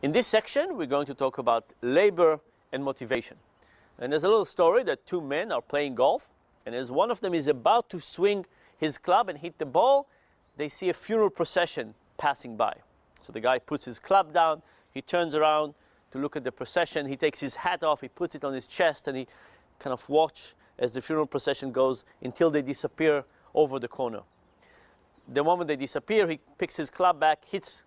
In this section, we're going to talk about labor and motivation. And there's a little story that two men are playing golf, and as one of them is about to swing his club and hit the ball, they see a funeral procession passing by. So the guy puts his club down, he turns around to look at the procession, he takes his hat off, he puts it on his chest, and he kind of watch as the funeral procession goes until they disappear over the corner. The moment they disappear, he picks his club back, hits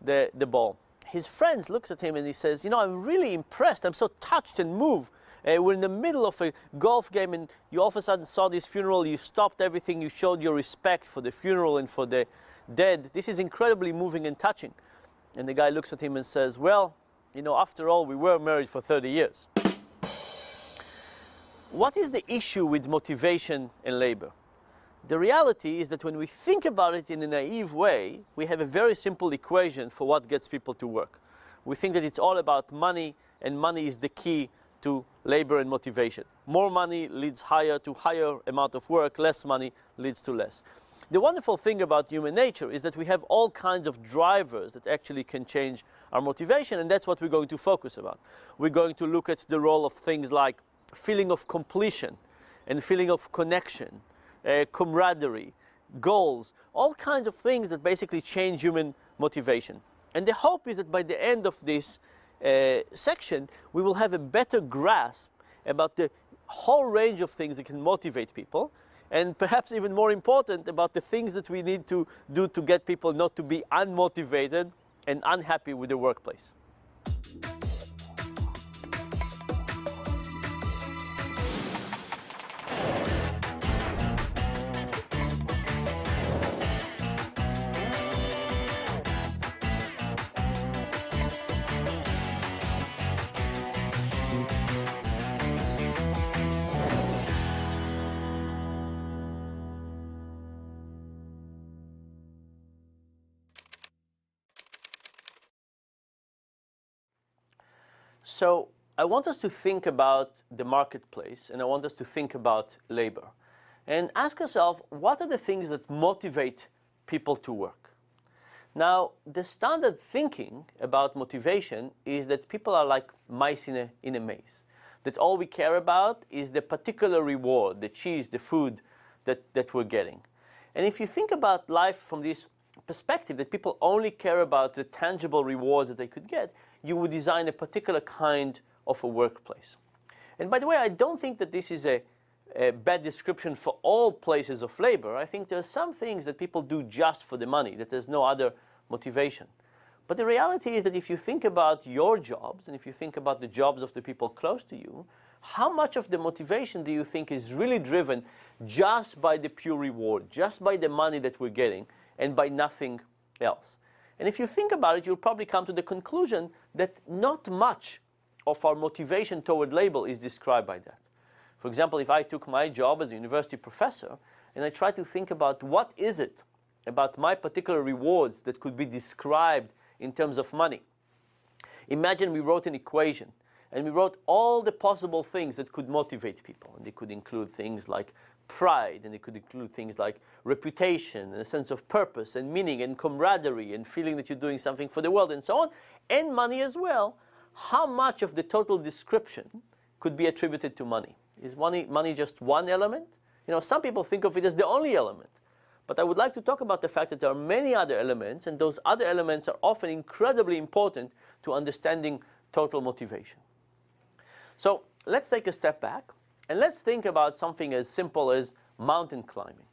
the ball. His friends looks at him and he says, you know, I'm really impressed, I'm so touched and moved. We're in the middle of a golf game and you all of a sudden saw this funeral, you stopped everything, you showed your respect for the funeral and for the dead. This is incredibly moving and touching. And the guy looks at him and says, well, you know, after all, we were married for 30 years. What is the issue with motivation and labor? The reality is that when we think about it in a naive way, we have a very simple equation for what gets people to work. We think that it's all about money, and money is the key to labor and motivation. More money leads to higher amount of work, less money leads to less. The wonderful thing about human nature is that we have all kinds of drivers that actually can change our motivation, and that's what we're going to focus about. We're going to look at the role of things like feeling of completion and feeling of connection, camaraderie, goals, all kinds of things that basically change human motivation. And the hope is that by the end of this section, we will have a better grasp about the whole range of things that can motivate people, and perhaps even more important, about the things that we need to do to get people not to be unmotivated and unhappy with the workplace. So I want us to think about the marketplace, and I want us to think about labor. And ask yourself, what are the things that motivate people to work? Now, the standard thinking about motivation is that people are like mice in a maze. That all we care about is the particular reward, the cheese, the food that we're getting. And if you think about life from this perspective, that people only care about the tangible rewards that they could get, you would design a particular kind of a workplace. And by the way, I don't think that this is a bad description for all places of labor. I think there are some things that people do just for the money, that there's no other motivation. But the reality is that if you think about your jobs, and if you think about the jobs of the people close to you, how much of the motivation do you think is really driven just by the pure reward, just by the money that we're getting, and by nothing else? And if you think about it, you'll probably come to the conclusion that not much of our motivation toward labor is described by that. For example, if I took my job as a university professor and I tried to think about what is it about my particular rewards that could be described in terms of money. Imagine we wrote an equation and we wrote all the possible things that could motivate people. And they could include things like pride, and it could include things like reputation and a sense of purpose and meaning and camaraderie and feeling that you're doing something for the world and so on, and money as well. How much of the total description could be attributed to money? Is money just one element? You know, some people think of it as the only element. But I would like to talk about the fact that there are many other elements, and those other elements are often incredibly important to understanding total motivation. So let's take a step back. And let's think about something as simple as mountain climbing.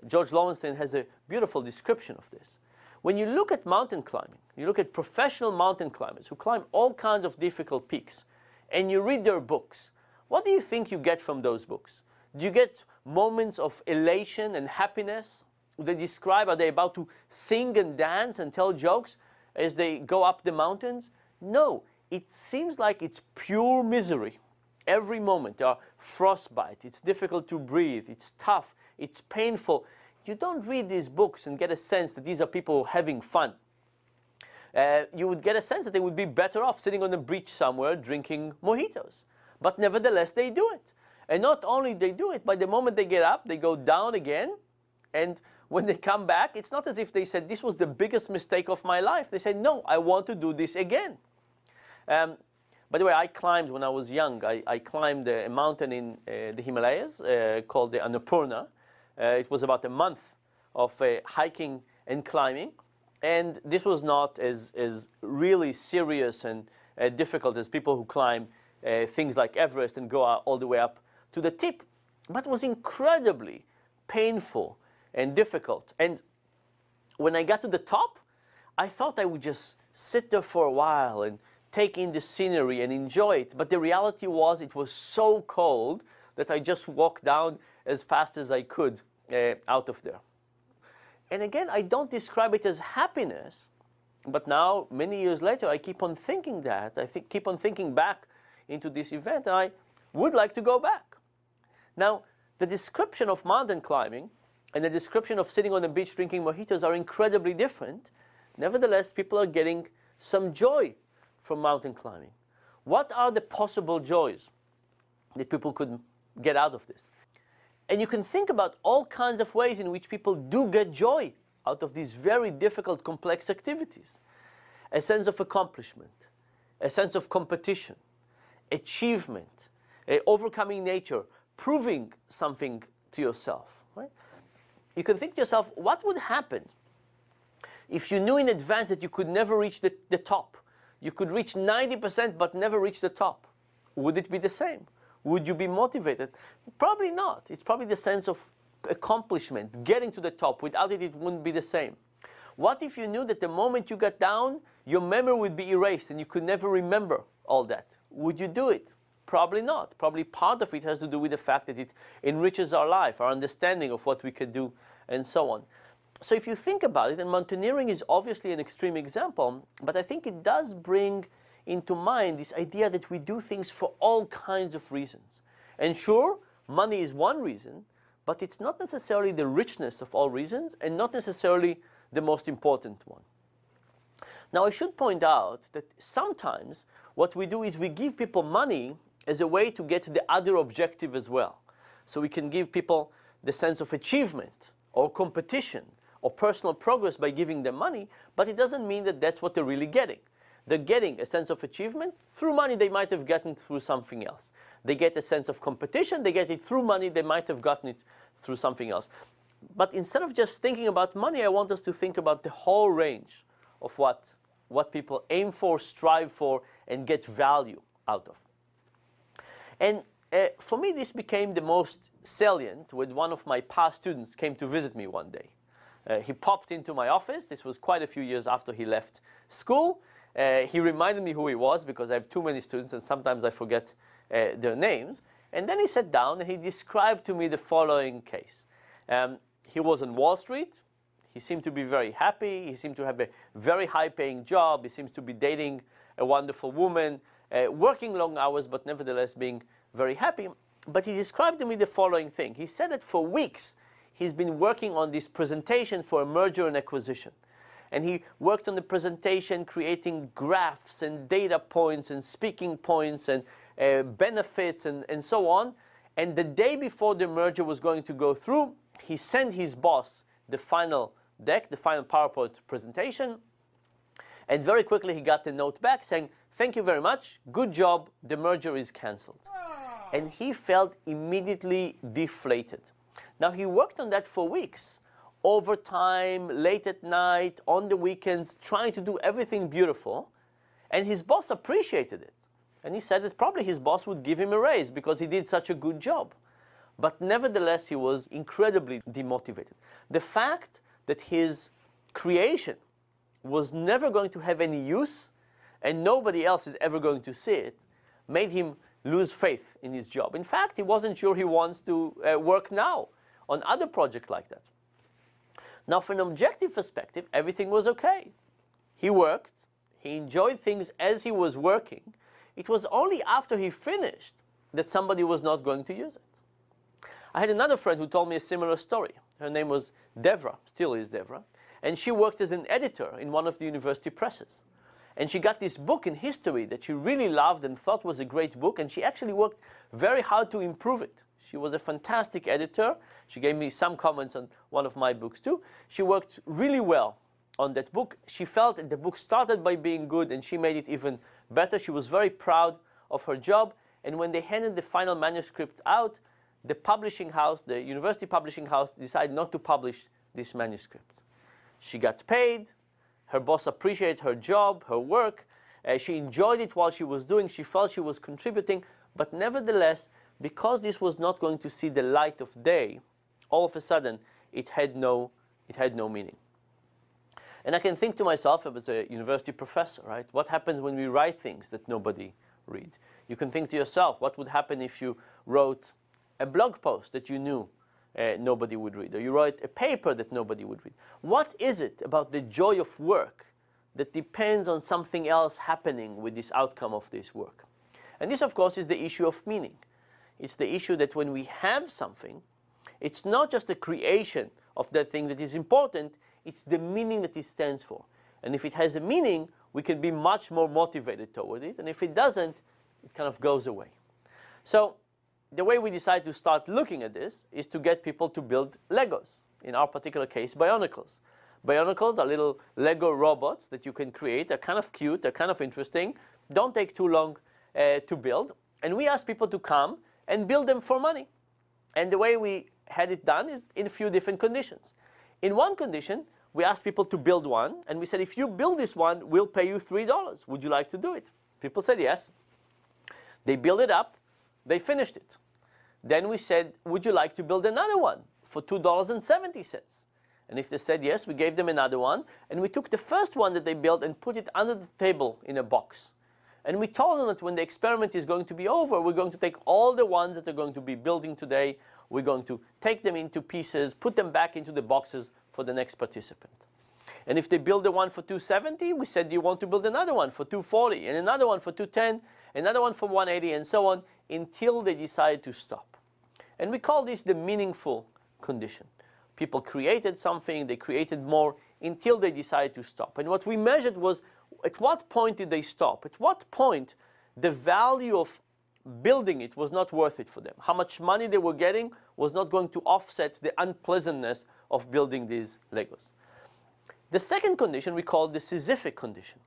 George Lowenstein has a beautiful description of this. When you look at mountain climbing, you look at professional mountain climbers who climb all kinds of difficult peaks, and you read their books, what do you think you get from those books? Do you get moments of elation and happiness? They describe, are they about to sing and dance and tell jokes as they go up the mountains? No, it seems like it's pure misery. Every moment there are frostbite, it's difficult to breathe, it's tough, it's painful. You don't read these books and get a sense that these are people having fun. You would get a sense that they would be better off sitting on a beach somewhere drinking mojitos. But nevertheless, they do it. And not only they do it, by the moment they get up, they go down again. And when they come back, it's not as if they said, this was the biggest mistake of my life. They say, no, I want to do this again. By the way, I climbed when I was young. I climbed a mountain in the Himalayas called the Annapurna. It was about a month of hiking and climbing. And this was not as really serious and difficult as people who climb things like Everest and go all the way up to the tip. But it was incredibly painful and difficult. And when I got to the top, I thought I would just sit there for a while and take in the scenery and enjoy it. But the reality was it was so cold that I just walked down as fast as I could out of there. And again, I don't describe it as happiness, but now, many years later, I keep on thinking that. I keep on thinking back into this event, and I would like to go back. Now, the description of mountain climbing and the description of sitting on the beach drinking mojitos are incredibly different. Nevertheless, people are getting some joy from mountain climbing. What are the possible joys that people could get out of this? And you can think about all kinds of ways in which people do get joy out of these very difficult, complex activities. A sense of accomplishment, a sense of competition, achievement, overcoming nature, proving something to yourself. Right? You can think to yourself, what would happen if you knew in advance that you could never reach the top? You could reach 90% but never reach the top. Would it be the same? Would you be motivated? Probably not. It's probably the sense of accomplishment, getting to the top. Without it, it wouldn't be the same. What if you knew that the moment you got down, your memory would be erased and you could never remember all that? Would you do it? Probably not. Probably part of it has to do with the fact that it enriches our life, our understanding of what we can do, and so on. So if you think about it, and mountaineering is obviously an extreme example, but I think it does bring into mind this idea that we do things for all kinds of reasons. And sure, money is one reason, but it's not necessarily the richness of all reasons and not necessarily the most important one. Now, I should point out that sometimes what we do is we give people money as a way to get the other objective as well. So we can give people the sense of achievement or competition or personal progress by giving them money, but it doesn't mean that that's what they're really getting. They're getting a sense of achievement through money they might have gotten through something else. They get a sense of competition, they get it through money, they might have gotten it through something else. But instead of just thinking about money, I want us to think about the whole range of what people aim for, strive for, and get value out of. And for me, this became the most salient when one of my past students came to visit me one day. He popped into my office. This was quite a few years after he left school. He reminded me who he was because I have too many students and sometimes I forget their names. And then he sat down and he described to me the following case. He was on Wall Street. He seemed to be very happy. He seemed to have a very high-paying job. He seems to be dating a wonderful woman, working long hours, but nevertheless being very happy. But he described to me the following thing. He said that for weeks he's been working on this presentation for a merger and acquisition. And he worked on the presentation, creating graphs and data points and speaking points and benefits and so on. And the day before the merger was going to go through, he sent his boss the final deck, the final PowerPoint presentation. And very quickly he got the note back saying, "Thank you very much, good job, the merger is cancelled." And he felt immediately deflated. Now he worked on that for weeks. Overtime, late at night, on the weekends, trying to do everything beautiful. And his boss appreciated it. And he said that probably his boss would give him a raise because he did such a good job. But nevertheless, he was incredibly demotivated. The fact that his creation was never going to have any use and nobody else is ever going to see it made him lose faith in his job. In fact, he wasn't sure he wants to work now on other projects like that. Now, from an objective perspective, everything was okay. He worked. He enjoyed things as he was working. It was only after he finished that somebody was not going to use it. I had another friend who told me a similar story. Her name was Devra, still is Devra, and she worked as an editor in one of the university presses. And she got this book in history that she really loved and thought was a great book, and she actually worked very hard to improve it. She was a fantastic editor. She gave me some comments on one of my books too. She worked really well on that book. She felt that the book started by being good and she made it even better. She was very proud of her job. And when they handed the final manuscript out, the publishing house, the university publishing house, decided not to publish this manuscript. She got paid. Her boss appreciated her job, her work. She enjoyed it while she was doing. She felt she was contributing. But nevertheless, because this was not going to see the light of day, all of a sudden, it had no meaning. And I can think to myself as a university professor, right? What happens when we write things that nobody read? You can think to yourself, what would happen if you wrote a blog post that you knew nobody would read, or you wrote a paper that nobody would read? What is it about the joy of work that depends on something else happening with this outcome of this work? And this, of course, is the issue of meaning. It's the issue that when we have something, it's not just the creation of that thing that is important, it's the meaning that it stands for. And if it has a meaning, we can be much more motivated toward it. And if it doesn't, it kind of goes away. So the way we decide to start looking at this is to get people to build Legos. In our particular case, Bionicles. Bionicles are little Lego robots that you can create. They're kind of cute. They're kind of interesting. Don't take too long to build. And we ask people to come and build them for money. And the way we had it done is in a few different conditions. In one condition, we asked people to build one. And we said, if you build this one, we'll pay you $3. Would you like to do it? People said yes. They built it up. They finished it. Then we said, would you like to build another one for $2.70? And if they said yes, we gave them another one. And we took the first one that they built and put it under the table in a box. And we told them that when the experiment is going to be over, we're going to take all the ones that they're going to be building today. We're going to take them into pieces, put them back into the boxes for the next participant. And if they build the one for $2.70, we said, do you want to build another one for $2.40, and another one for $2.10, another one for $1.80, and so on, until they decide to stop. And we call this the meaningful condition. People created something, they created more, until they decided to stop. And what we measured was, at what point did they stop? At what point the value of building it was not worth it for them? How much money they were getting was not going to offset the unpleasantness of building these Legos. The second condition we call the Sisyphic condition.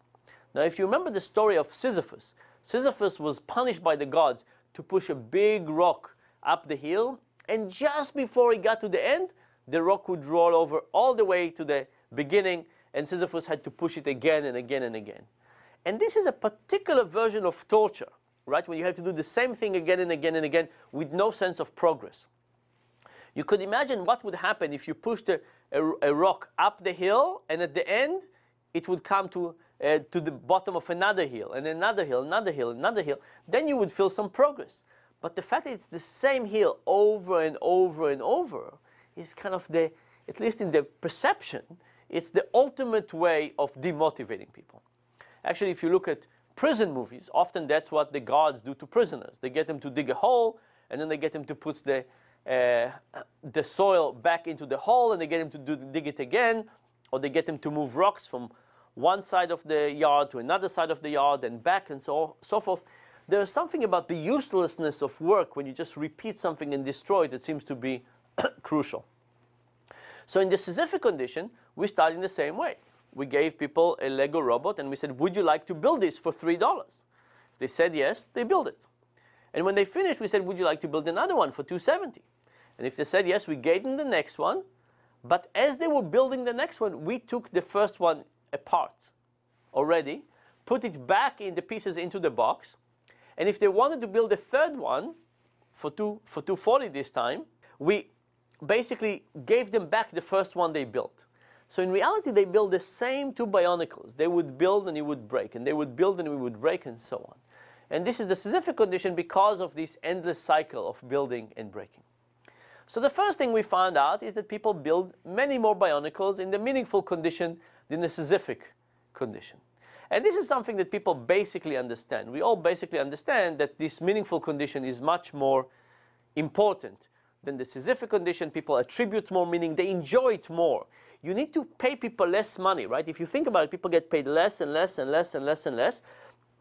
Now, if you remember the story of Sisyphus, Sisyphus was punished by the gods to push a big rock up the hill, and just before he got to the end, the rock would roll over all the way to the beginning, and Sisyphus had to push it again and again and again. And this is a particular version of torture, right? When you have to do the same thing again and again and again with no sense of progress. You could imagine what would happen if you pushed a rock up the hill, and at the end, it would come to the bottom of another hill, and another hill, another hill, another hill. Then you would feel some progress. But the fact that it's the same hill over and over and over is kind of the, at least in the perception, it's the ultimate way of demotivating people. Actually, if you look at prison movies, often that's what the guards do to prisoners. They get them to dig a hole, and then they get them to put the soil back into the hole, and they get them to dig it again, or they get them to move rocks from one side of the yard to another side of the yard and back, and so forth. There's something about the uselessness of work when you just repeat something and destroy it that seems to be crucial. So in the Sisyphic condition, we started in the same way. We gave people a Lego robot, and we said, would you like to build this for $3? If they said yes, they built it. And when they finished, we said, would you like to build another one for $2.70? And if they said yes, we gave them the next one. But as they were building the next one, we took the first one apart already, put it back in the pieces into the box. And if they wanted to build a third one for $2.40 this time, we basically gave them back the first one they built. So in reality, they built the same two Bionicles. They would build and it would break, and they would build and we would break, and so on. And this is the Sisyphic condition because of this endless cycle of building and breaking. So the first thing we found out is that people build many more Bionicles in the meaningful condition than the Sisyphic condition. And this is something that people basically understand. We all basically understand that this meaningful condition is much more important than the Sisyphic condition. People attribute more meaning. They enjoy it more. You need to pay people less money, right? If you think about it, people get paid less and less and less and less and less.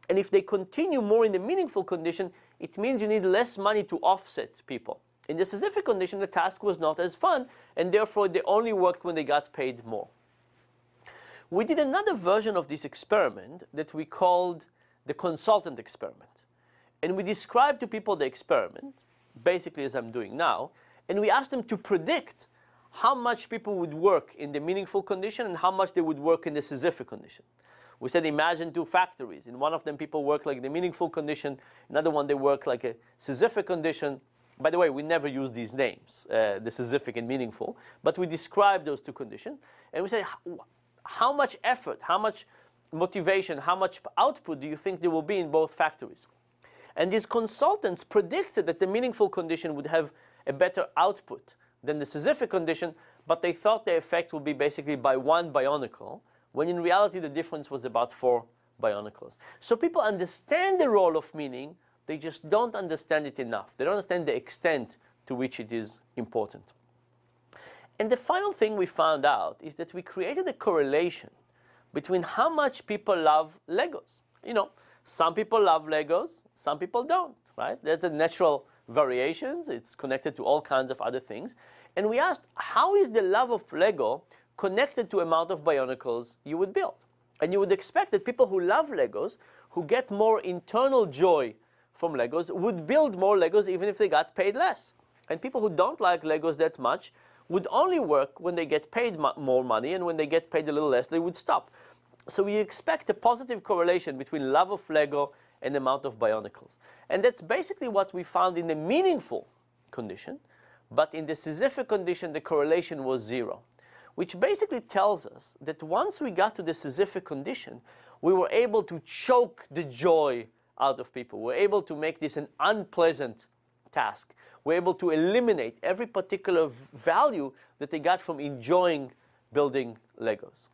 And if they continue more in the meaningful condition, it means you need less money to offset people. In the Sisyphic condition, the task was not as fun, and therefore they only worked when they got paid more. We did another version of this experiment that we called the consultant experiment. And we described to people the experiment, basically as I'm doing now, and we asked them to predict how much people would work in the meaningful condition and how much they would work in the Sisyphic condition. We said imagine two factories. In one of them people work like the meaningful condition, another one they work like a Sisyphic condition. By the way, we never use these names, the Sisyphic and meaningful, but we describe those two conditions. And we say, how much effort, how much motivation, how much output do you think there will be in both factories? And these consultants predicted that the meaningful condition would have a better output than the Sisyphic condition, but they thought the effect would be basically by 1 bionicle, when in reality the difference was about 4 bionicles. So people understand the role of meaning, they just don't understand it enough. They don't understand the extent to which it is important. And the final thing we found out is that we created a correlation between how much people love Legos. You know, some people love Legos, some people don't, right? There's the natural variations. It's connected to all kinds of other things. And we asked, how is the love of Lego connected to amount of bionicles you would build? And you would expect that people who love Legos, who get more internal joy from Legos, would build more Legos even if they got paid less. And people who don't like Legos that much would only work when they get paid more money, and when they get paid a little less, they would stop. So we expect a positive correlation between love of Lego and the amount of bionicles. And that's basically what we found in the meaningful condition, but in the Sisyphic condition, the correlation was 0, which basically tells us that once we got to the Sisyphic condition, we were able to choke the joy out of people. We're able to make this an unpleasant task. We're able to eliminate every particular value that they got from enjoying building Legos.